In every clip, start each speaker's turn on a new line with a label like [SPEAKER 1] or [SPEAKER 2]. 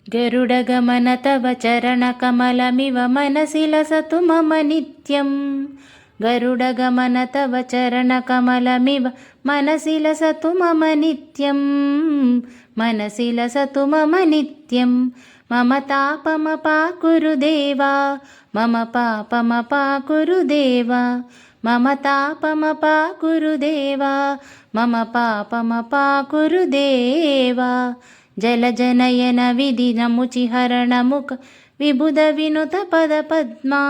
[SPEAKER 1] गरुडगमन तव चरणकमलमिव मनसि लसतु मम नित्यं। गरुडगमन तव चरणकमलमिव मनसि लसतु मम नित्यं। मनसि लसतु मम नित्यं। मम तापमपाकुरु देवा, मम पापमपाकुरु देवा। मम तापमपाकुरु देवा, मम पापमपाकुरु देवा। जलजनयन विधिनमुचिहरणमुख विबुध विनुत पदपद्मा।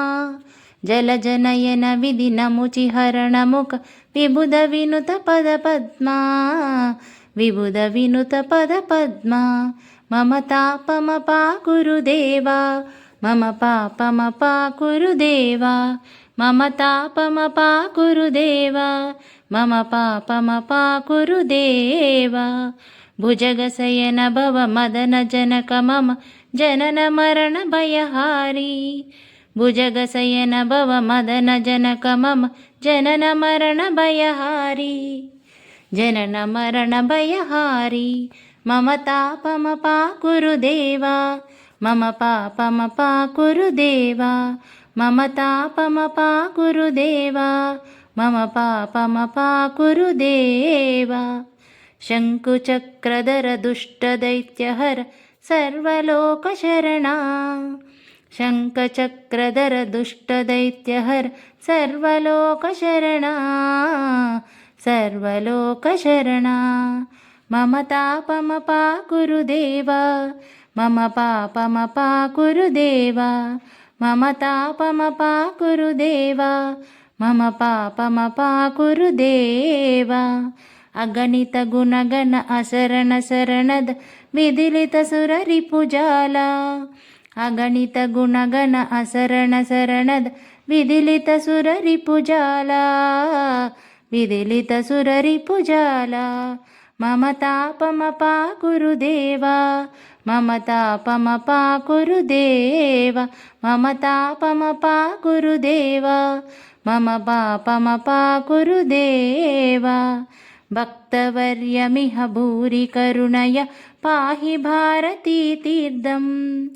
[SPEAKER 1] जलजनयन विधिनमुचिहरणमुख विबुध विनुत पदपद्मा। विबुध विनुत पदपद्मा। मम तापमपाकुरु देवा, मम पापमपाकुरु देवा। मम तापमपाकुरु देवा, मम पापमपाकुरु देवा। भुजगशयन भव मदन जनक मम जनन मरण भयहारी। भुजगशयन भव मदन जनक मम जनन मरण भयहारी। जनन मरण भयहारी। मम तापमपाकुरु देवा, मम पापमपाकुरु देवा। मम तापमपाकुरु देवा, मम पापमपाकुरु देवा। शङ्कुचक्रधर दुष्टदैत्यहर सर्वलोकशरणा। शङ्खचक्रधर दुष्टदैत्यहर सर्वलोकशरणा। सर्वलोकशरणा। मम तापमपाकुरु देवा, मम पापमपाकुरु देवा। मम तापमपाकुरु देवा, मम पापमपाकुरु देवा। अगणित गुणगण असरण शरणद विदिलित सुर रिपुजाला। अगणित गुणगण असरण शरणद विदिलित सुर रिपुजाला। विदिलित सुर रिपुजाला। मम तापमपाकुरु देवा, मम तापमपाकुरु देवा। मम तापमपाकुरु देवा, मम पापमपाकुरु देवा। भक्तवर्यमिह भूरि करुणय पाहि भारती तीर्थम्।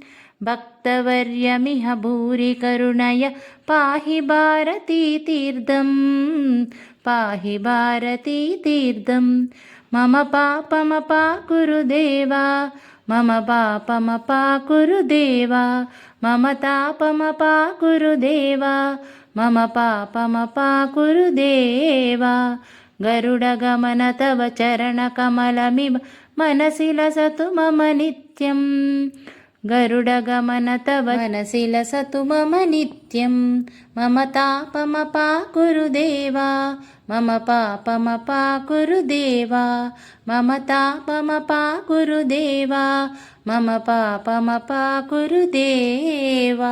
[SPEAKER 1] भक्तवर्यमिह भूरि करुणय पाहि भारती तीर्थम्। पाहि भारती तीर्थम्। मम पापमपाकुरु देवा, मम पापमपाकुरु देवा। मम तापमपाकुरु देवा, मम पापमपाकुरु देवा। गरुडगमन तव चरणकमलमिव मनसि लसतु मम नित्यं। गरुडगमन तव मनसि लसतु मम नित्यं। मम तापमपाकुरु देवा, मम पापमपाकुरु देवा। मम तापमपाकुरु देवा, मम पापमपाकुरु देवा।